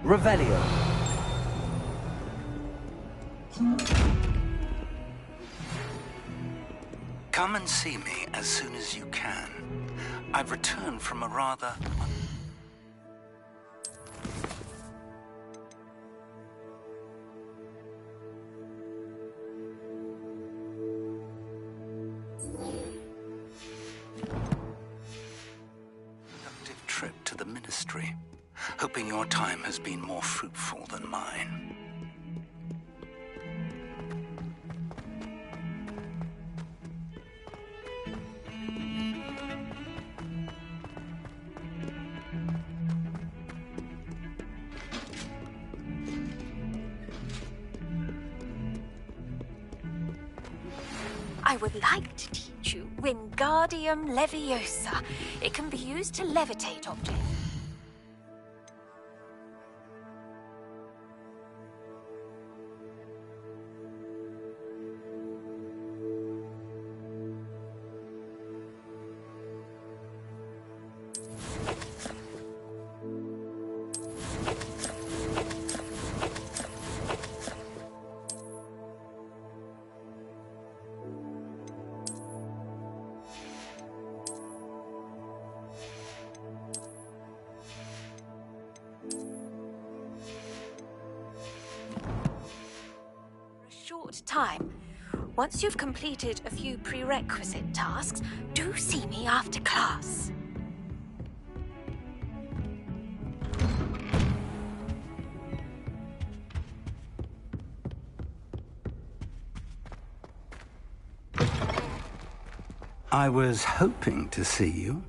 Revelio. Come and see me as soon as you can. I've returned from a rather... productive trip to the Ministry, hoping your time has been more fruitful than mine. I would like to teach you Wingardium Leviosa. It can be used to levitate objects. Time. Once you've completed a few prerequisite tasks, do see me after class. I was hoping to see you.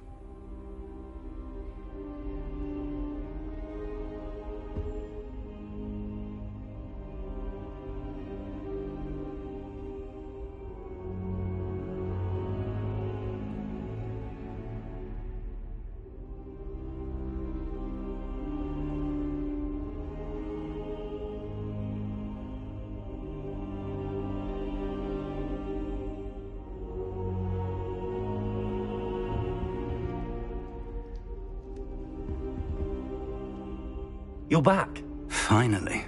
You're back. Finally.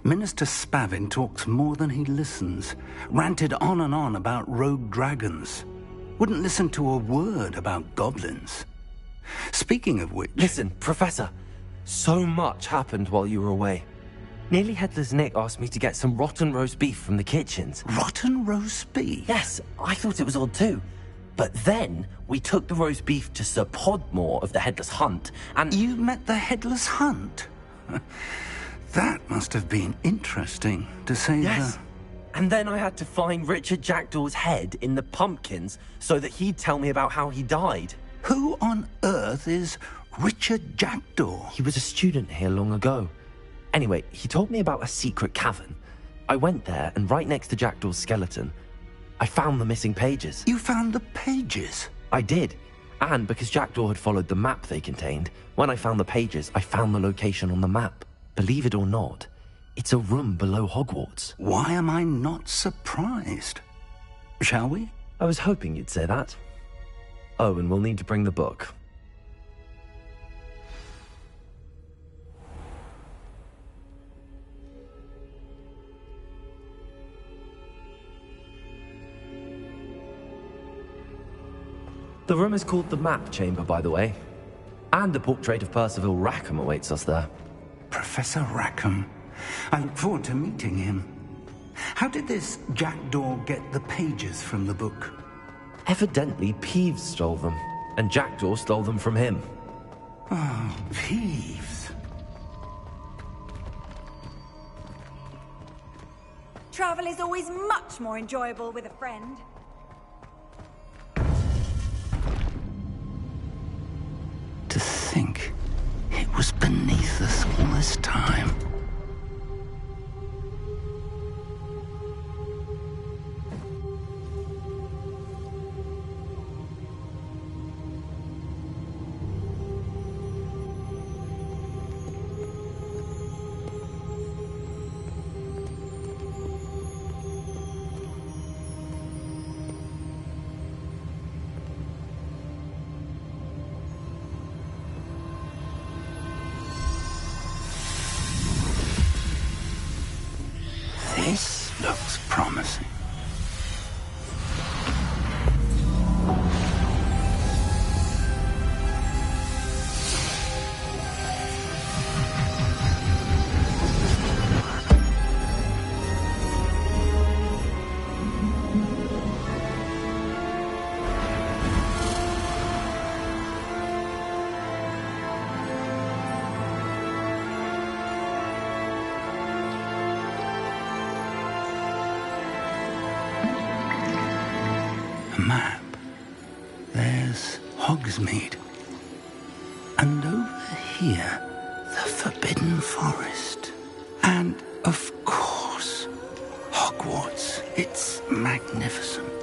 Minister Spavin talks more than he listens. Ranted on and on about rogue dragons. Wouldn't listen to a word about goblins. Speaking of which... Listen, Professor. So much happened while you were away. Nearly Headless Nick asked me to get some rotten roast beef from the kitchens. Rotten roast beef? Yes, I thought it was odd too. But then, we took the roast beef to Sir Podmore of the Headless Hunt, and... You met the Headless Hunt? That must have been interesting, to say Yes. And then I had to find Richard Jackdaw's head in the pumpkins so that he'd tell me about how he died. Who on earth is Richard Jackdaw? He was a student here long ago. Anyway, he told me about a secret cavern. I went there, and right next to Jackdaw's skeleton, I found the missing pages. You found the pages? I did. And because Jackdaw had followed the map they contained, when I found the pages, I found the location on the map. Believe it or not, it's a room below Hogwarts. Why am I not surprised? Shall we? I was hoping you'd say that. Oh, and we'll need to bring the book. The room is called the Map Chamber, by the way. And a portrait of Percival Rackham awaits us there. Professor Rackham. I look forward to meeting him. How did this Jackdaw get the pages from the book? Evidently, Peeves stole them, and Jackdaw stole them from him. Oh, Peeves. Travel is always much more enjoyable with a friend. To think it was beneath us all this time. promising. Map. There's Hogsmeade. And over here, the Forbidden Forest. And, of course, Hogwarts. It's magnificent.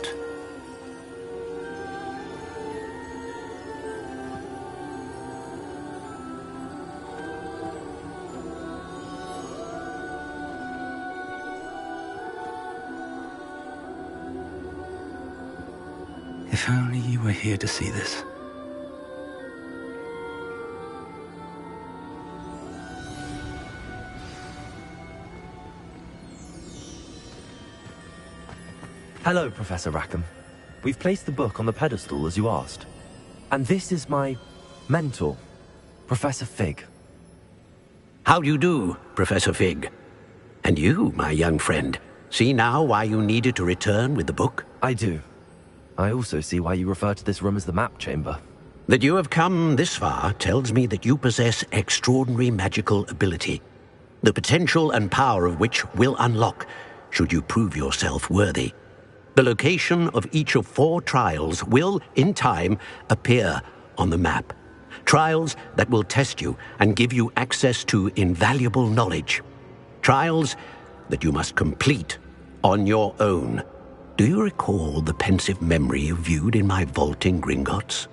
If only you were here to see this. Hello, Professor Rackham. We've placed the book on the pedestal as you asked. And this is my mentor, Professor Fig. How do you do, Professor Fig? And you, my young friend, see now why you needed to return with the book? I do. I also see why you refer to this room as the map chamber. That you have come this far tells me that you possess extraordinary magical ability, the potential and power of which will unlock should you prove yourself worthy. The location of each of 4 trials will, in time, appear on the map. Trials that will test you and give you access to invaluable knowledge. Trials that you must complete on your own. Do you recall the pensive memory you viewed in my vault in Gringotts?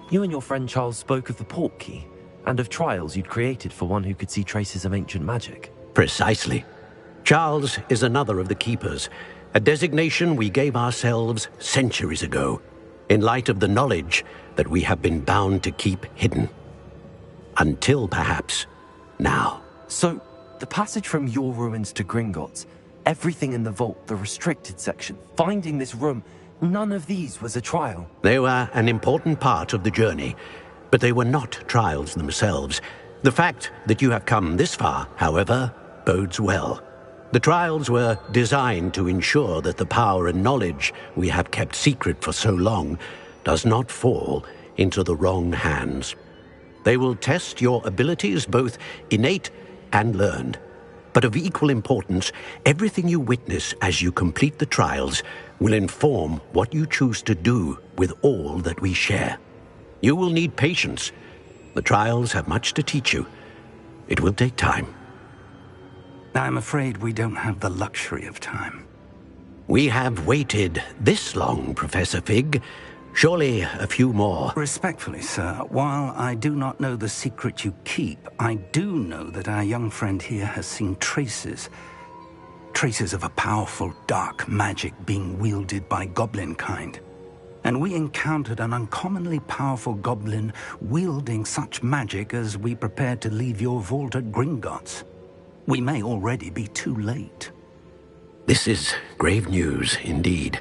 You and your friend Charles spoke of the Portkey, and of trials you'd created for one who could see traces of ancient magic. Precisely. Charles is another of the Keepers, a designation we gave ourselves centuries ago, in light of the knowledge that we have been bound to keep hidden. Until, perhaps, now. So, the passage from your ruins to Gringotts, everything in the vault, the restricted section, finding this room, none of these was a trial. They were an important part of the journey, but they were not trials themselves. The fact that you have come this far, however, bodes well. The trials were designed to ensure that the power and knowledge we have kept secret for so long does not fall into the wrong hands. They will test your abilities, both innate and learned. But of equal importance, everything you witness as you complete the trials will inform what you choose to do with all that we share. You will need patience. The trials have much to teach you. It will take time. I'm afraid we don't have the luxury of time. We have waited this long, Professor Fig. Surely a few more. Respectfully, sir, while I do not know the secret you keep, I do know that our young friend here has seen traces of a powerful dark magic being wielded by goblin kind. And we encountered an uncommonly powerful goblin wielding such magic as we prepared to leave your vault at Gringotts. We may already be too late. This is grave news indeed.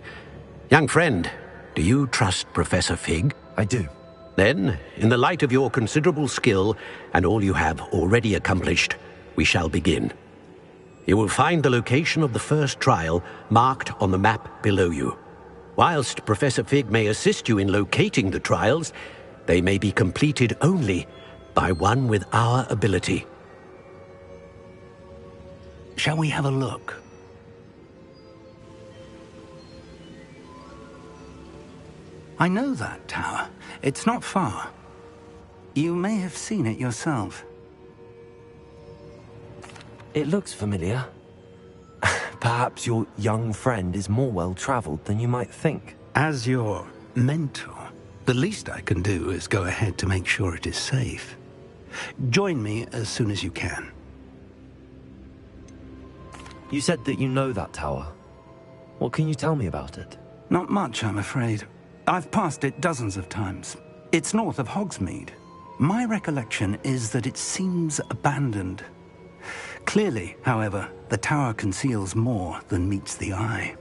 Young friend, do you trust Professor Fig? I do. Then, in the light of your considerable skill and all you have already accomplished, we shall begin. You will find the location of the first trial marked on the map below you. Whilst Professor Fig may assist you in locating the trials, they may be completed only by one with our ability. Shall we have a look? I know that tower. It's not far. You may have seen it yourself. It looks familiar. Perhaps your young friend is more well-traveled than you might think. As your mentor, the least I can do is go ahead to make sure it is safe. Join me as soon as you can. You said that you know that tower. What can you tell me about it? Not much, I'm afraid. I've passed it dozens of times. It's north of Hogsmeade. My recollection is that it seems abandoned. Clearly, however, the tower conceals more than meets the eye.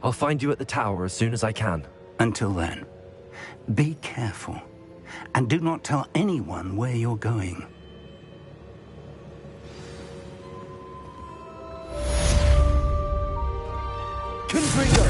I'll find you at the tower as soon as I can. Until then, be careful, and do not tell anyone where you're going. Confringo!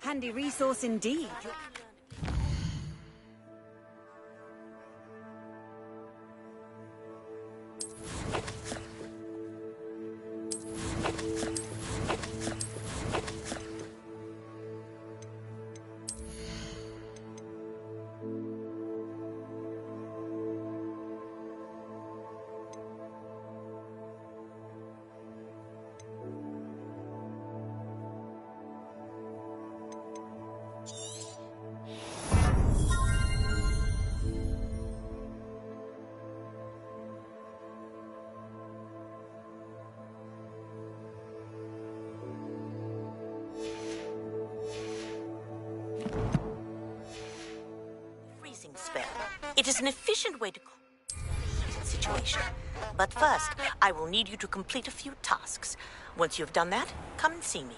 Handy resource indeed. Spell. It is an efficient way to cool the heated situation. But first, I will need you to complete a few tasks. Once you have done that, come and see me.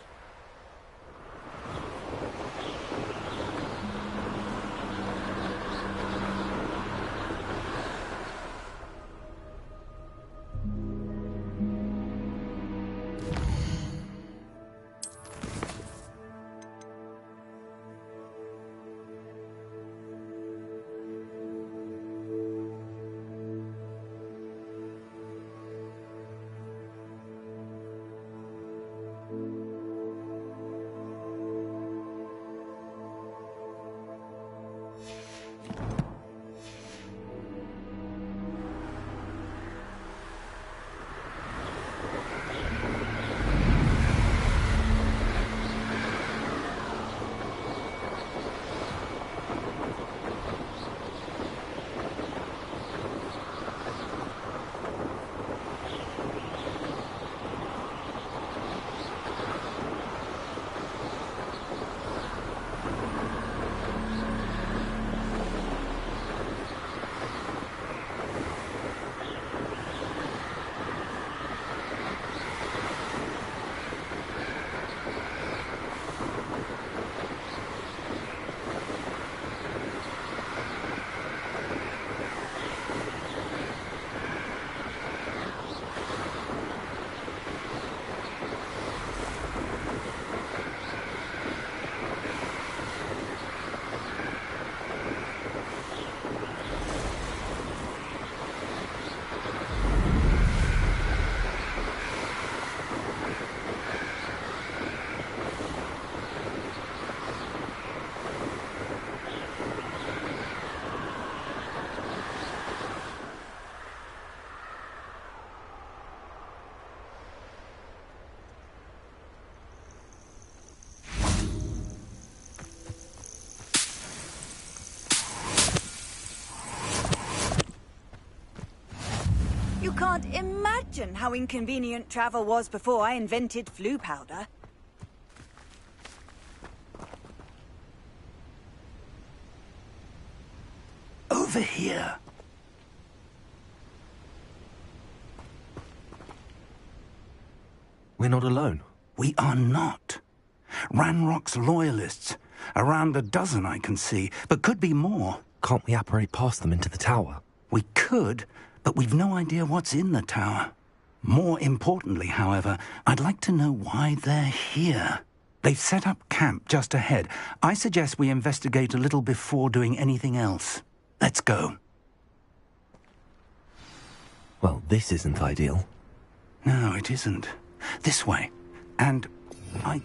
You can't imagine how inconvenient travel was before I invented flu powder. over here. We're not alone. We are not. Ranrock's loyalists. Around a dozen I can see, but could be more. Can't we apparate past them into the tower? We could, but we've no idea what's in the tower. More importantly, however, I'd like to know why they're here. They've set up camp just ahead. I suggest we investigate a little before doing anything else. Let's go. Well, this isn't ideal. No, it isn't. This way. And I'd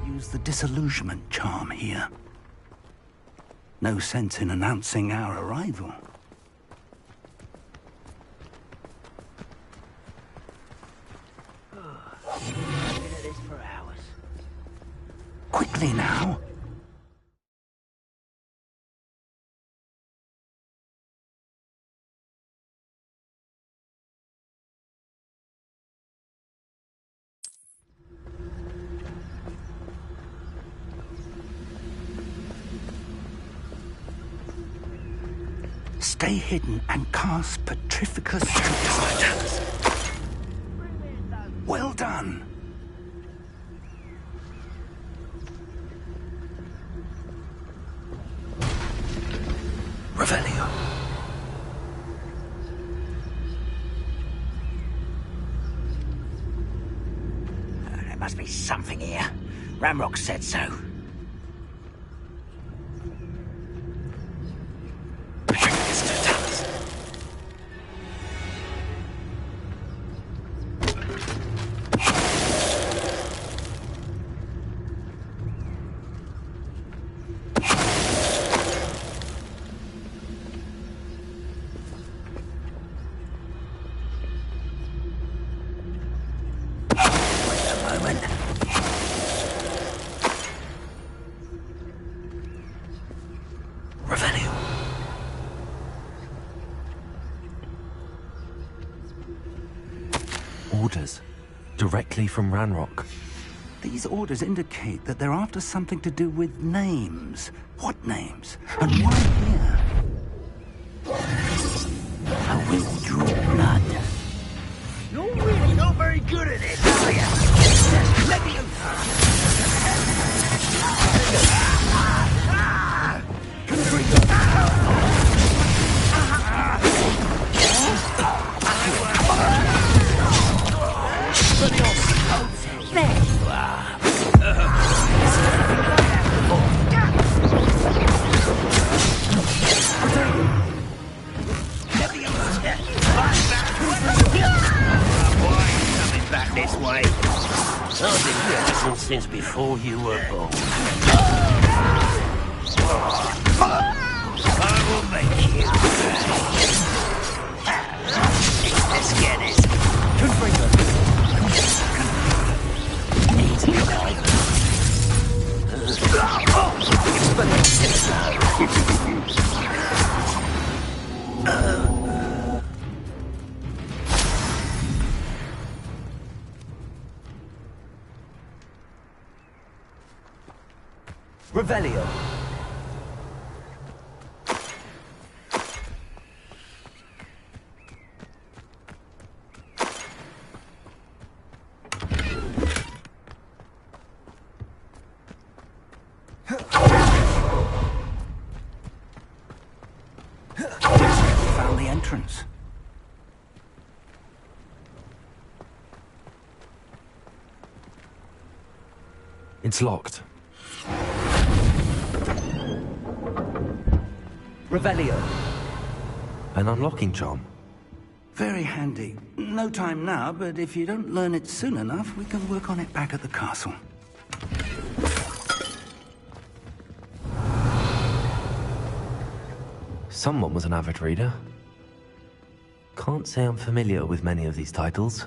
use the disillusionment charm here. No sense in announcing our arrival. Quickly now. Stay hidden and cast Petrificus Totalus. Well done. Revelio. There must be something here. Ranrock said so. Orders. Directly from Ranrock. These orders indicate that they're after something to do with names. What names? And why here? I will draw blood. You're really not very good at it, are you? Let me this way. I've been here since before you were born. I will make you pay. Let's get it. Easy, Revelio. Found the entrance. It's locked. Revelio. An unlocking charm. Very handy. No time now, but if you don't learn it soon enough, we can work on it back at the castle. Someone was an avid reader. Can't say I'm familiar with many of these titles.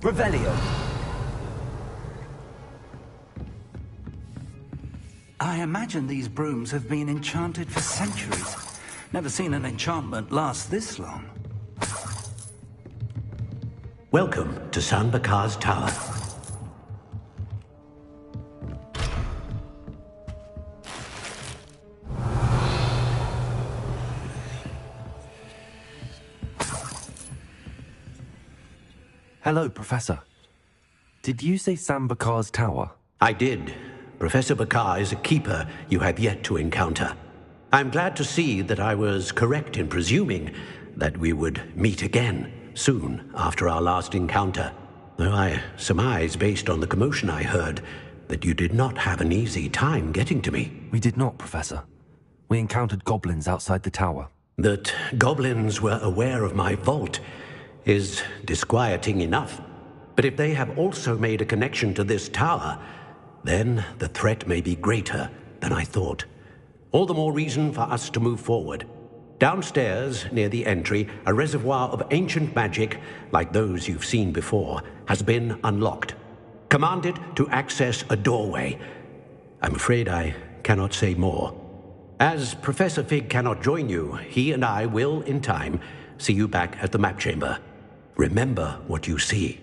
Revelio. I imagine these brooms have been enchanted for centuries. Never seen an enchantment last this long. Welcome to San Bakar's Tower. Hello, Professor. Did you say San Bakar's Tower? I did. Professor Bakar is a keeper you have yet to encounter. I'm glad to see that I was correct in presuming that we would meet again soon after our last encounter. Though I surmise, based on the commotion I heard, that you did not have an easy time getting to me. We did not, Professor. We encountered goblins outside the tower. That goblins were aware of my vault is disquieting enough. But if they have also made a connection to this tower, then the threat may be greater than I thought. All the more reason for us to move forward. Downstairs, near the entry, a reservoir of ancient magic, like those you've seen before, has been unlocked. Commanded to access a doorway. I'm afraid I cannot say more. As Professor Fig cannot join you, he and I will, in time, see you back at the map chamber. Remember what you see.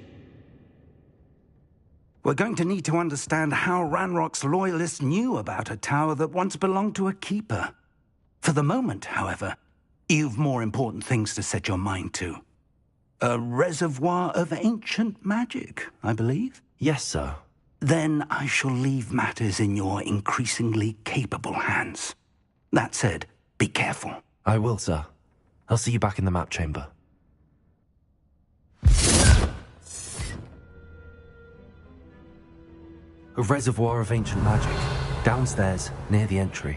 We're going to need to understand how Ranrock's loyalists knew about a tower that once belonged to a keeper. For the moment, however, you've more important things to set your mind to. A reservoir of ancient magic, I believe? Yes, sir. Then I shall leave matters in your increasingly capable hands. That said, be careful. I will, sir. I'll see you back in the map chamber. A reservoir of ancient magic, downstairs, near the entry.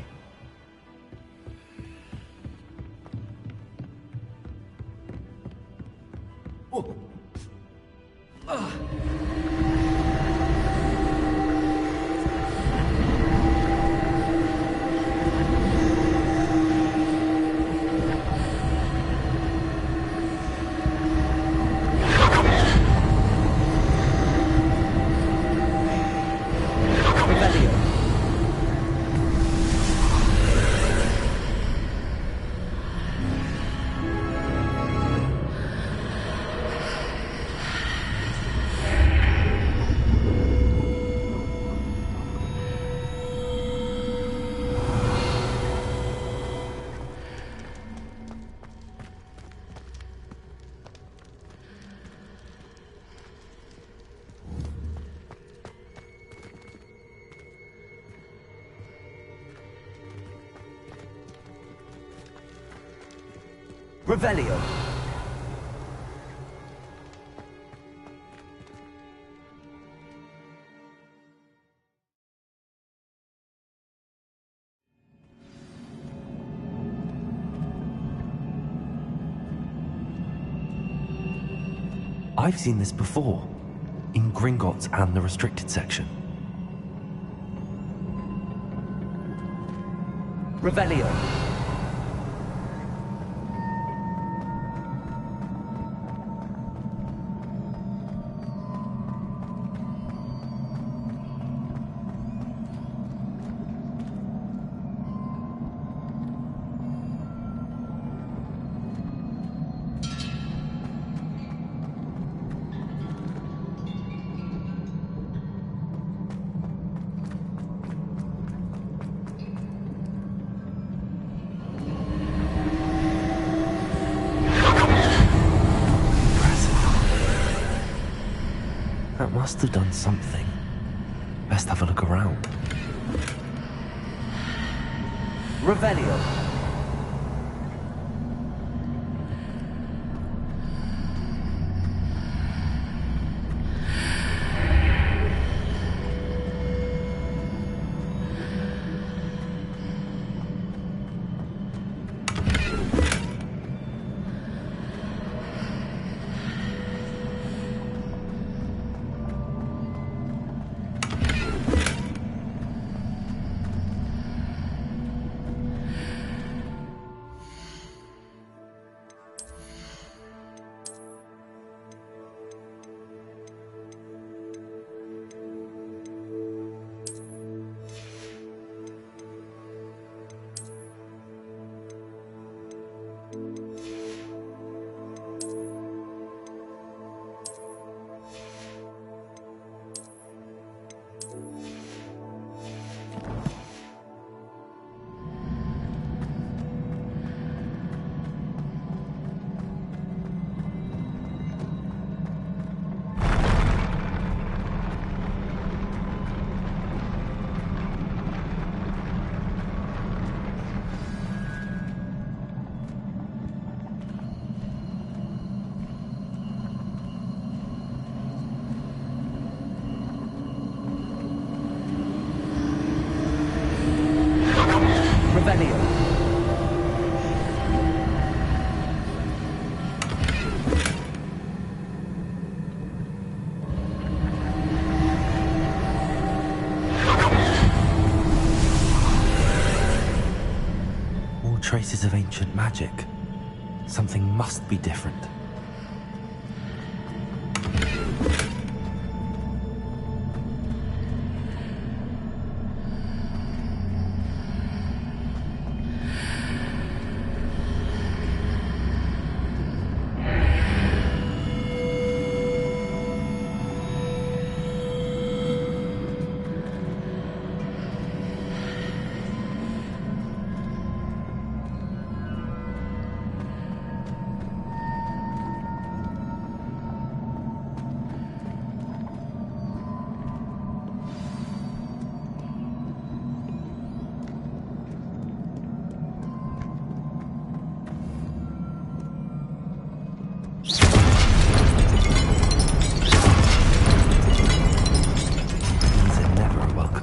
Revelio. I've seen this before, in Gringotts and the restricted section. Revelio. That must have done something. Best have a look around. Revelio. Revelio. All traces of ancient magic. Something must be different.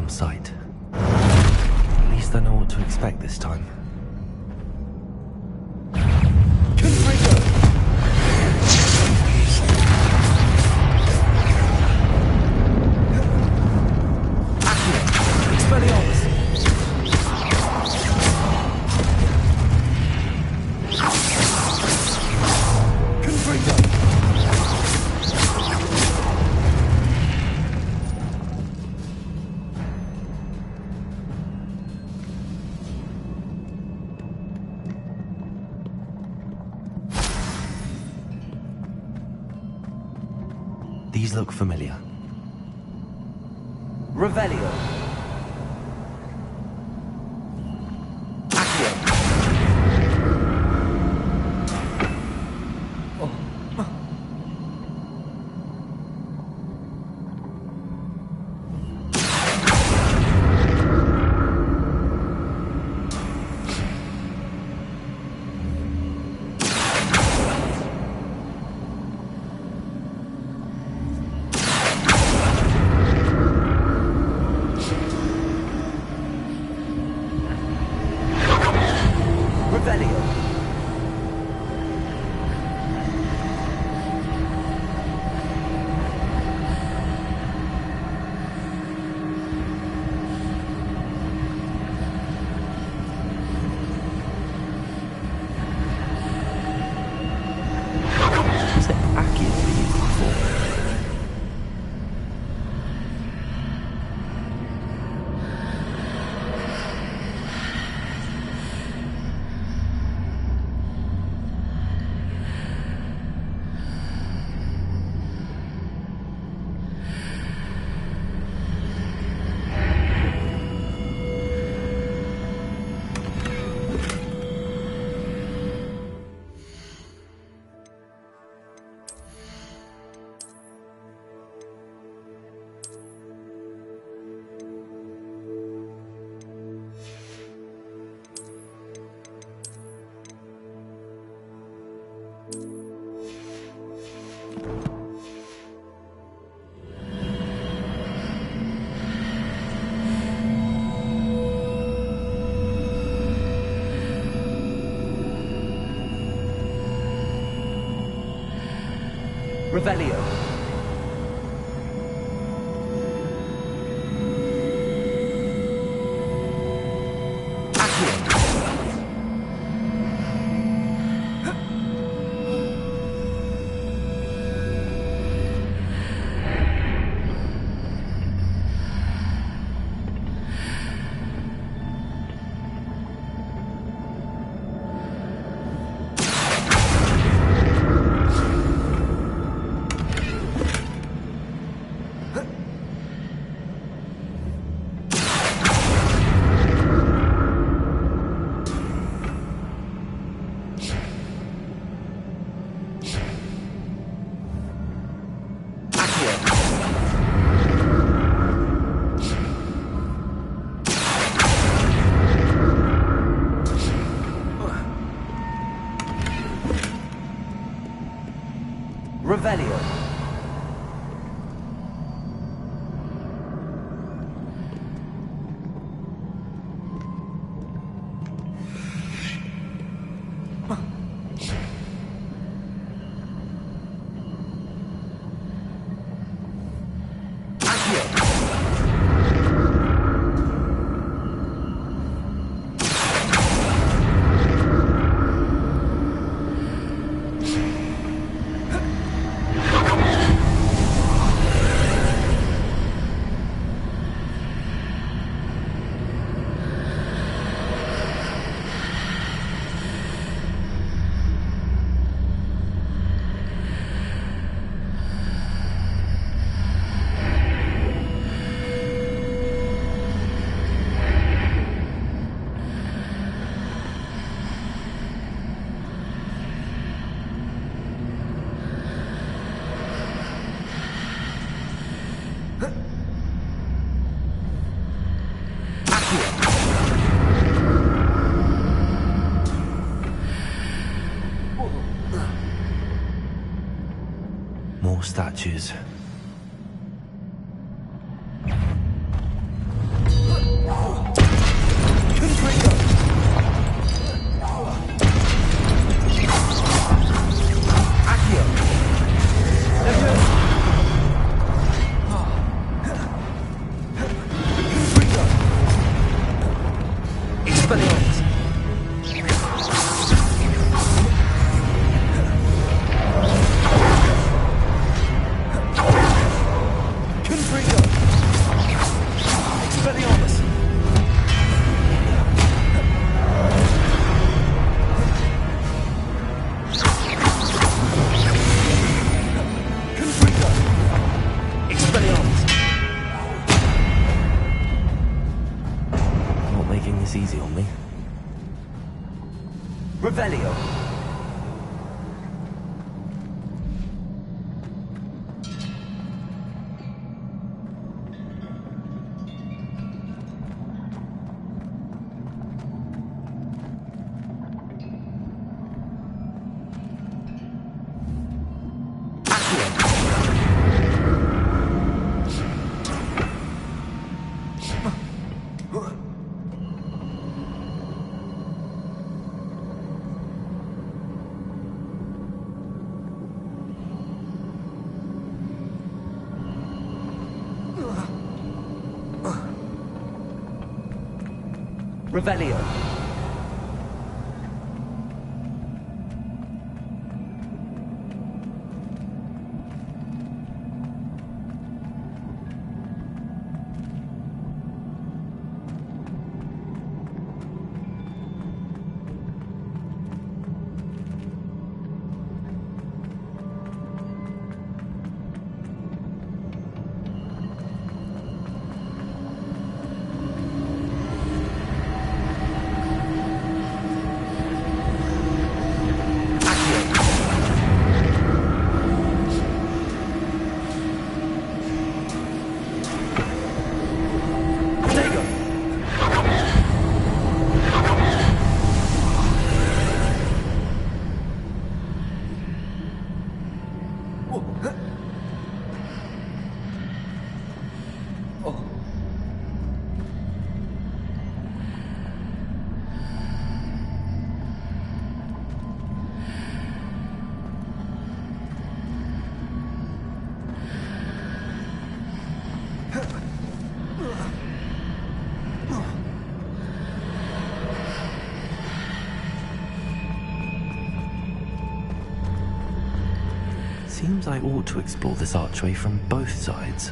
Sight. At least I know what to expect this time. These look familiar. Revelio. Accio. Revelio. Revelio. statues. Easy on me. Revelio. Revelio. Seems I ought to explore this archway from both sides.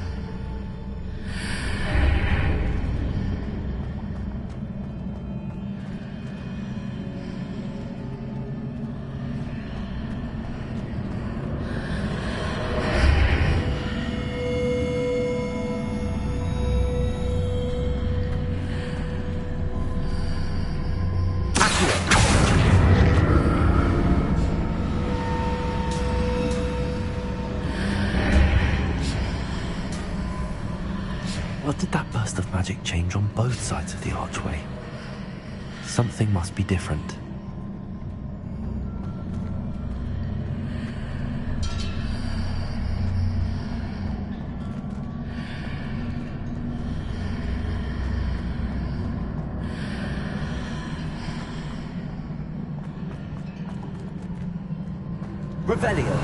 What did that burst of magic change on both sides of the archway? Something must be different. Revelio.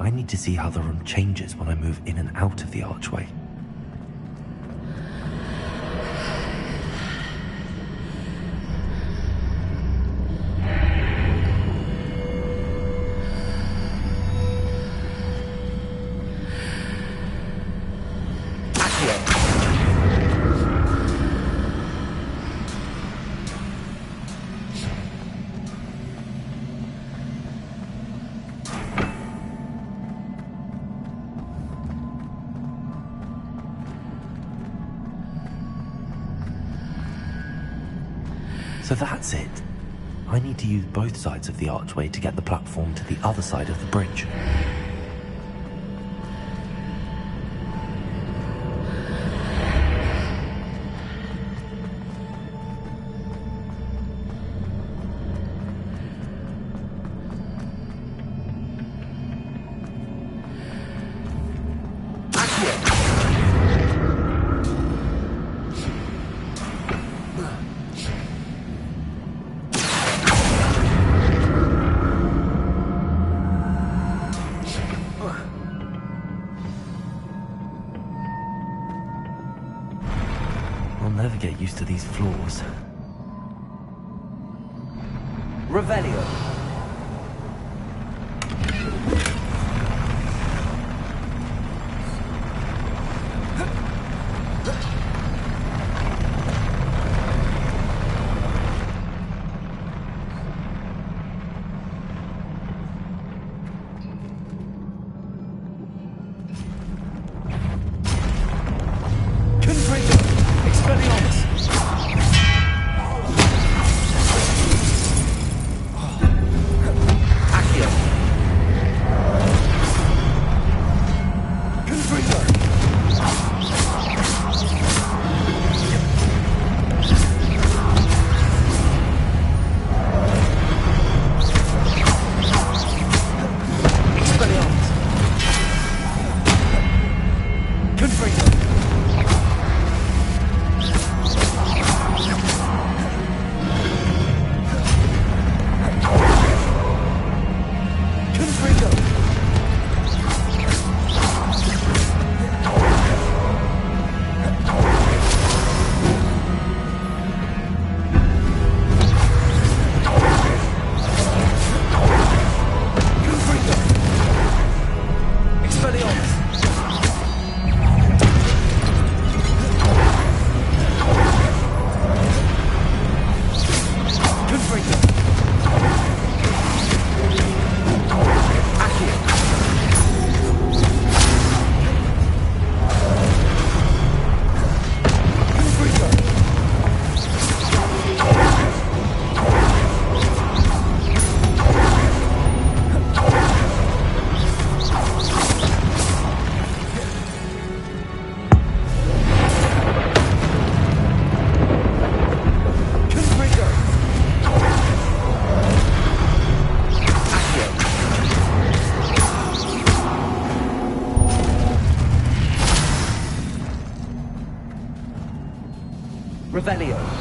I need to see how the room changes when I move in and out of the archway. So that's it. I need to use both sides of the archway to get the platform to the other side of the bridge. I'll never get used to these floors. Revelio. Revelio.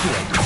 Initiate.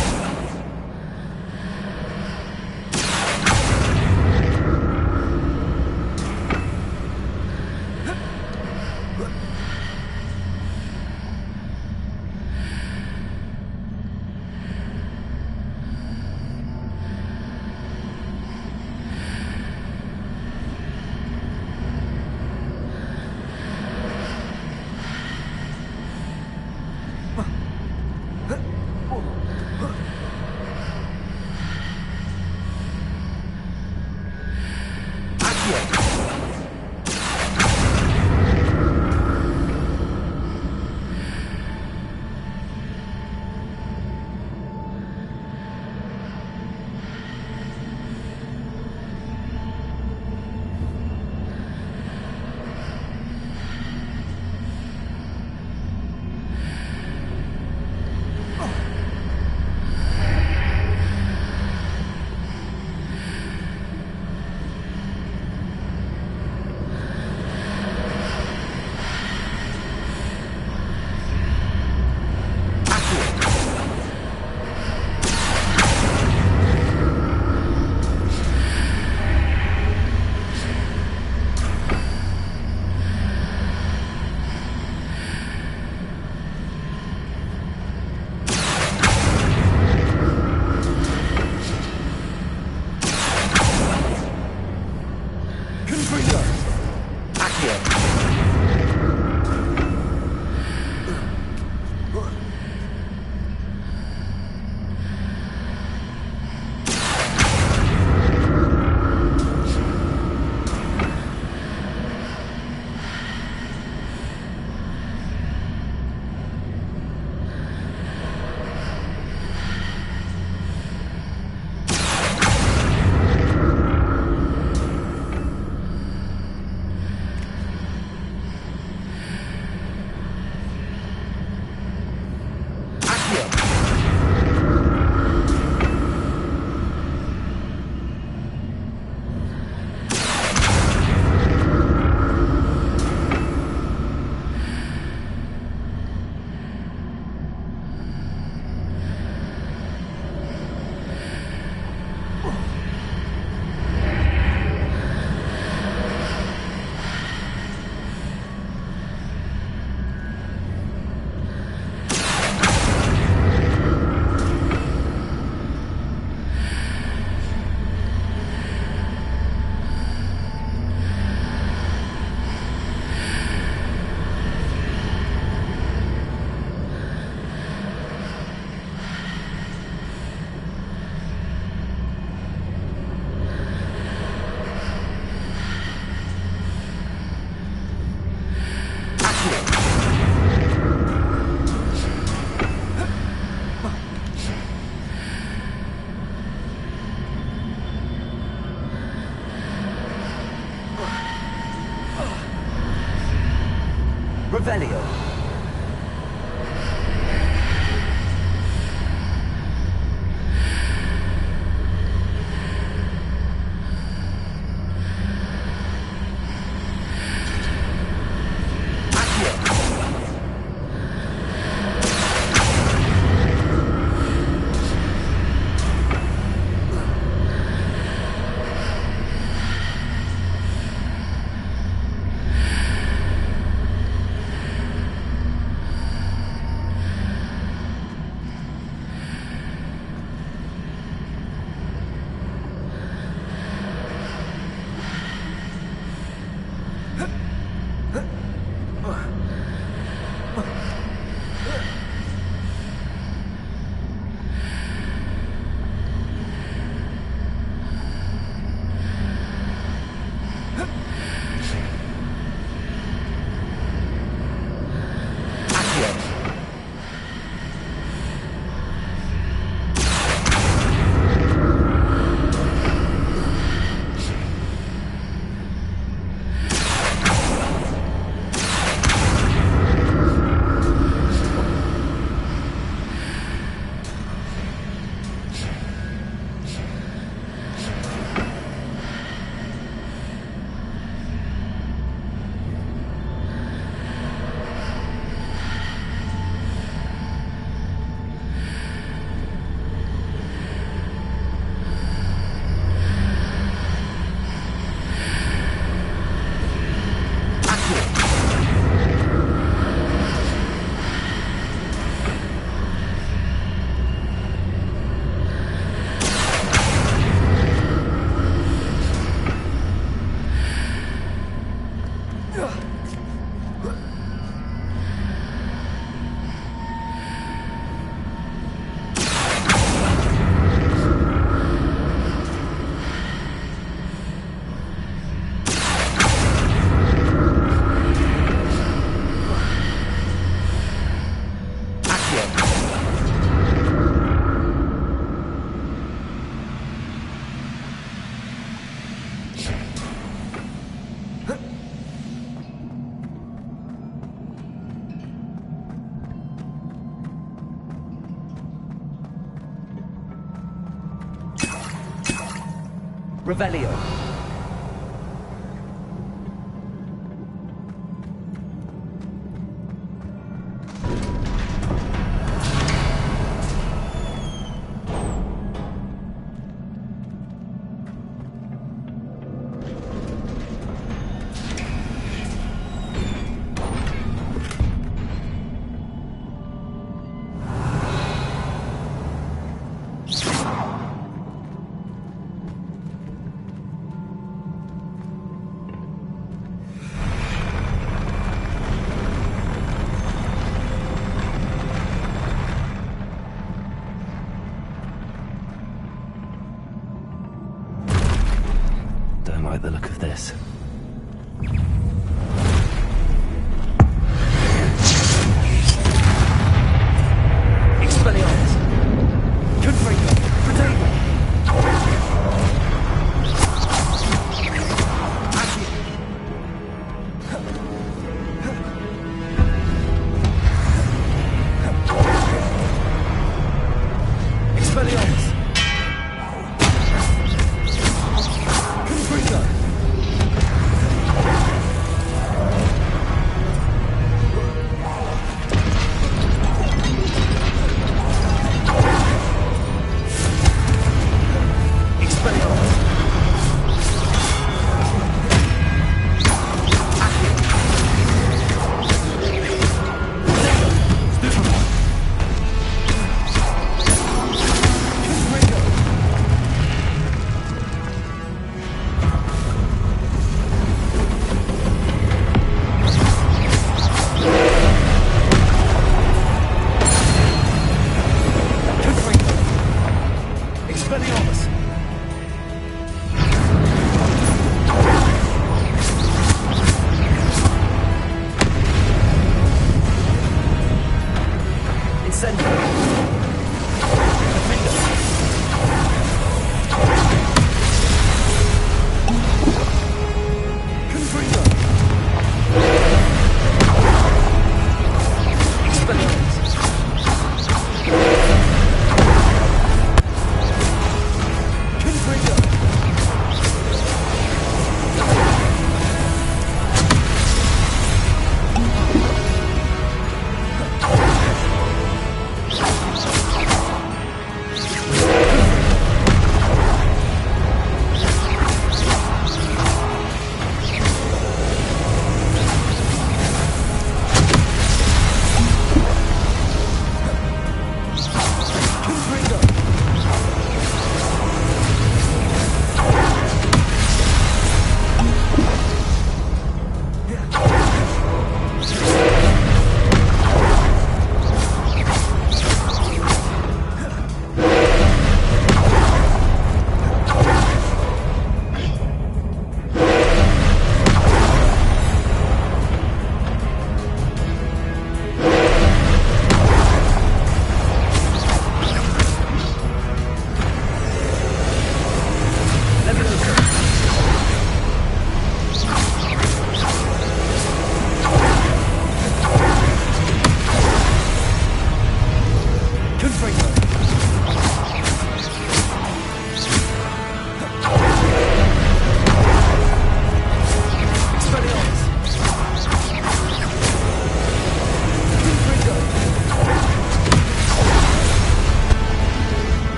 Revelio. Don't like the look of this. Expelliarmus! Confringo! Protego! Expelliarmus! Confringo! Expelliarmus! Incendio! Confringo! Expelliarmus!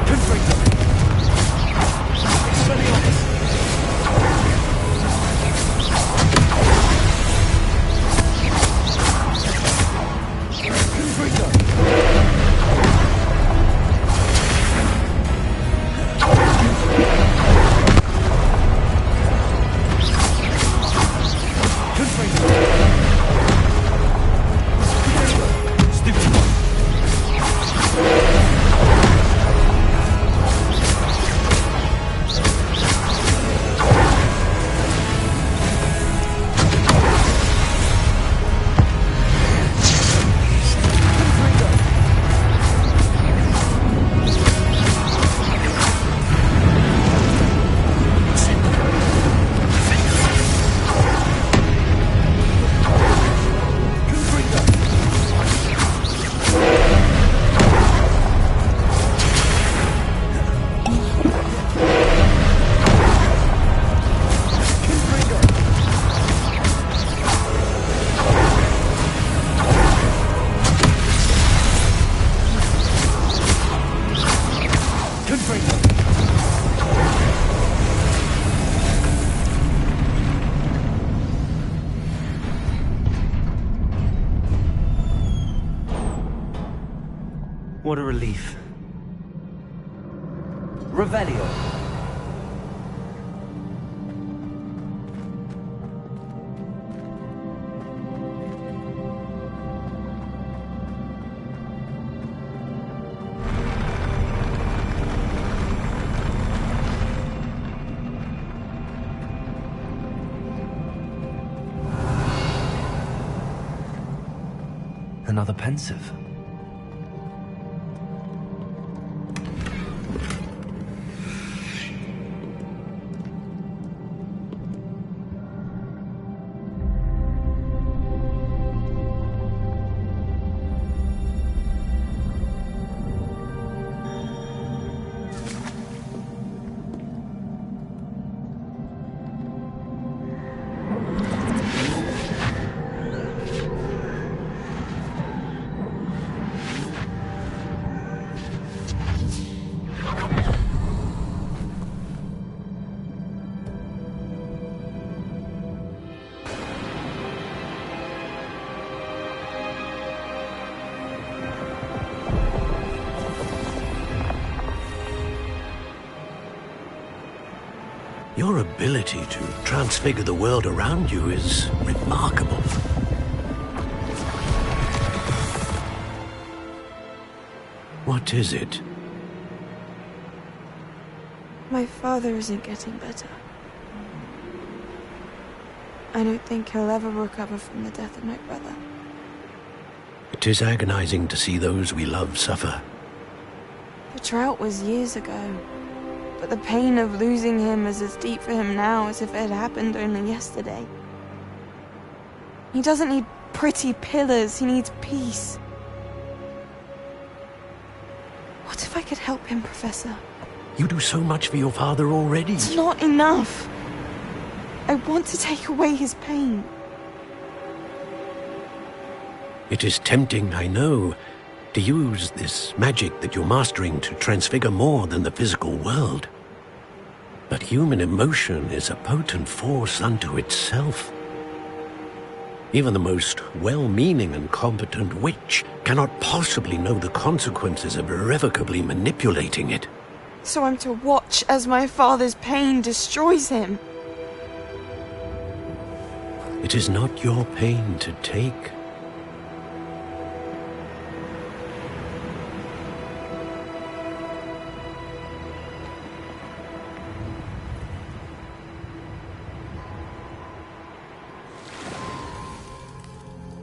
Confringo! Expelliarmus! What a relief. Revelio. Another pensive. Your ability to transfigure the world around you is remarkable. What is it? My father isn't getting better. I don't think he'll ever recover from the death of my brother. It is agonizing to see those we love suffer. The drought was years ago, but the pain of losing him is as deep for him now as if it had happened only yesterday. He doesn't need pretty pillars, he needs peace. What if I could help him, Professor? You do so much for your father already. It's not enough. I want to take away his pain. It is tempting, I know, to use this magic that you're mastering to transfigure more than the physical world. But human emotion is a potent force unto itself. Even the most well-meaning and competent witch cannot possibly know the consequences of irrevocably manipulating it. So I'm to watch as my father's pain destroys him. It is not your pain to take.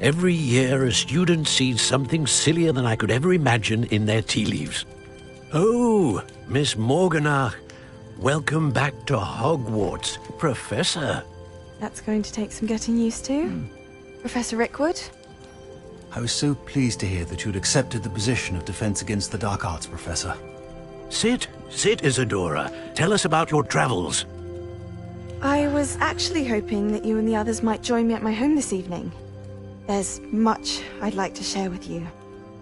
Every year, a student sees something sillier than I could ever imagine in their tea leaves. Oh, Miss Morganach, welcome back to Hogwarts, Professor. That's going to take some getting used to. Professor Rickwood? I was so pleased to hear that you'd accepted the position of Defense Against the Dark Arts, Professor. Sit, Isadora. Tell us about your travels. I was actually hoping that you and the others might join me at my home this evening. There's much I'd like to share with you.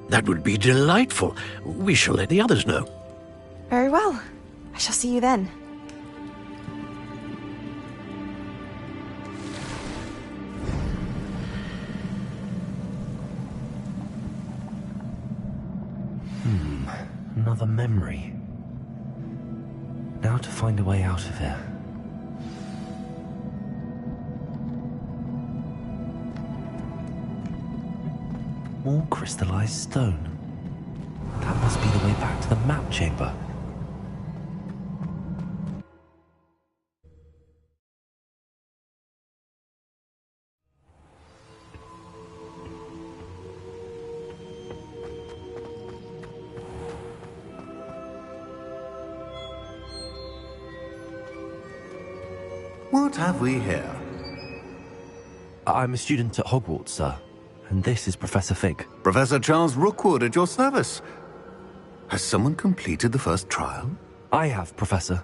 That would be delightful. We shall let the others know. Very well. I shall see you then. Another memory. Now to find a way out of here. More crystallized stone. That must be the way back to the map chamber. What have we here? I'm a student at Hogwarts, sir. And this is Professor Fig. Professor Charles Rookwood at your service. Has someone completed the first trial? I have, Professor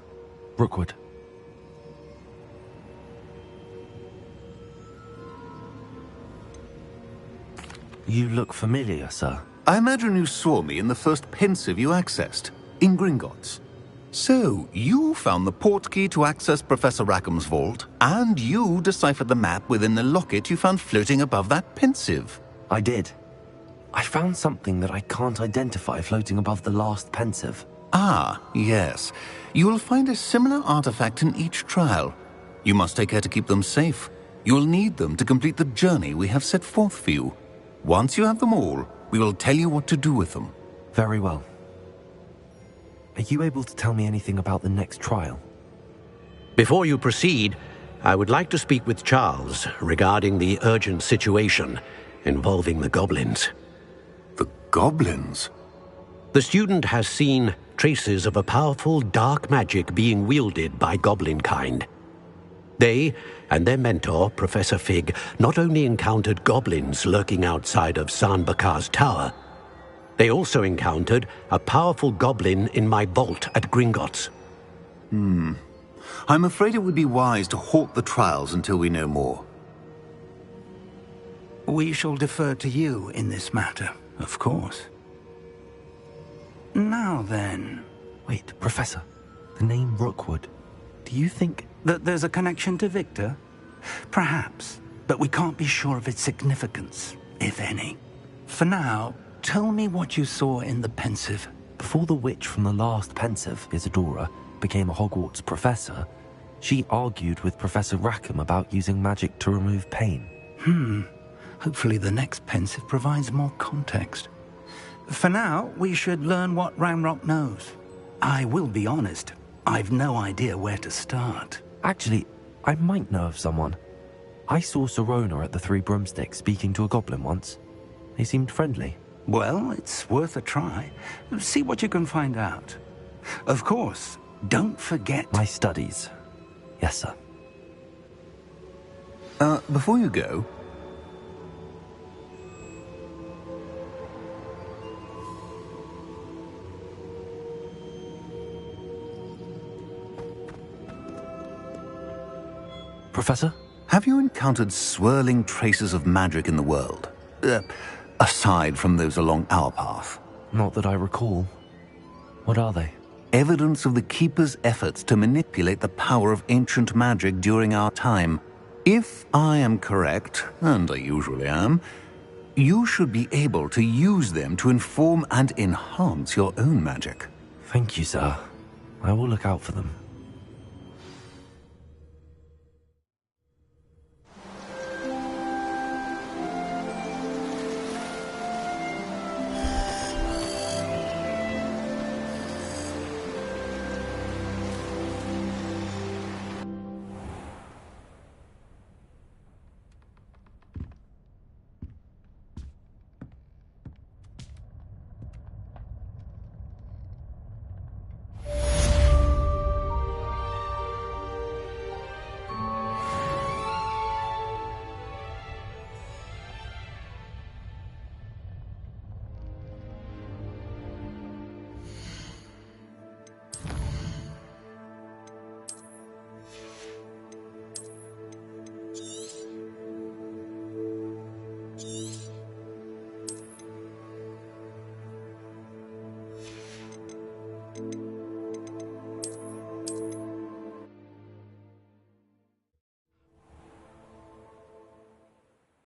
Rookwood. You look familiar, sir. I imagine you saw me in the first pensive you accessed, in Gringotts. So, you found the portkey to access Professor Rackham's vault, and you deciphered the map within the locket you found floating above that pensive. I did. I found something that I can't identify floating above the last pensive. Ah, yes. You will find a similar artifact in each trial. You must take care to keep them safe. You will need them to complete the journey we have set forth for you. Once you have them all, we will tell you what to do with them. Very well. Are you able to tell me anything about the next trial? Before you proceed, I would like to speak with Charles regarding the urgent situation involving the goblins. The goblins? The student has seen traces of a powerful dark magic being wielded by goblin kind. They and their mentor, Professor Fig, not only encountered goblins lurking outside of San Bakar's tower, they also encountered a powerful goblin in my vault at Gringotts. I'm afraid it would be wise to halt the trials until we know more. We shall defer to you in this matter, of course. Now then... Wait, Professor. The name Rookwood. Do you think... that there's a connection to Victor? Perhaps, but we can't be sure of its significance, if any. For now, tell me what you saw in the pensive. Before the witch from the last pensive, Isadora, became a Hogwarts professor, she argued with Professor Rackham about using magic to remove pain. Hopefully the next pensive provides more context. For now, we should learn what Ranrock knows. I will be honest, I've no idea where to start. Actually, I might know of someone. I saw Sirona at the Three Broomsticks speaking to a goblin once. They seemed friendly. Well, it's worth a try. See what you can find out. Of course, don't forget... My studies. Yes, sir. Before you go... Professor? Have you encountered swirling traces of magic in the world? Aside from those along our path? Not that I recall. What are they? Evidence of the Keeper's efforts to manipulate the power of ancient magic during our time. If I am correct, and I usually am, you should be able to use them to inform and enhance your own magic. Thank you, sir. I will look out for them.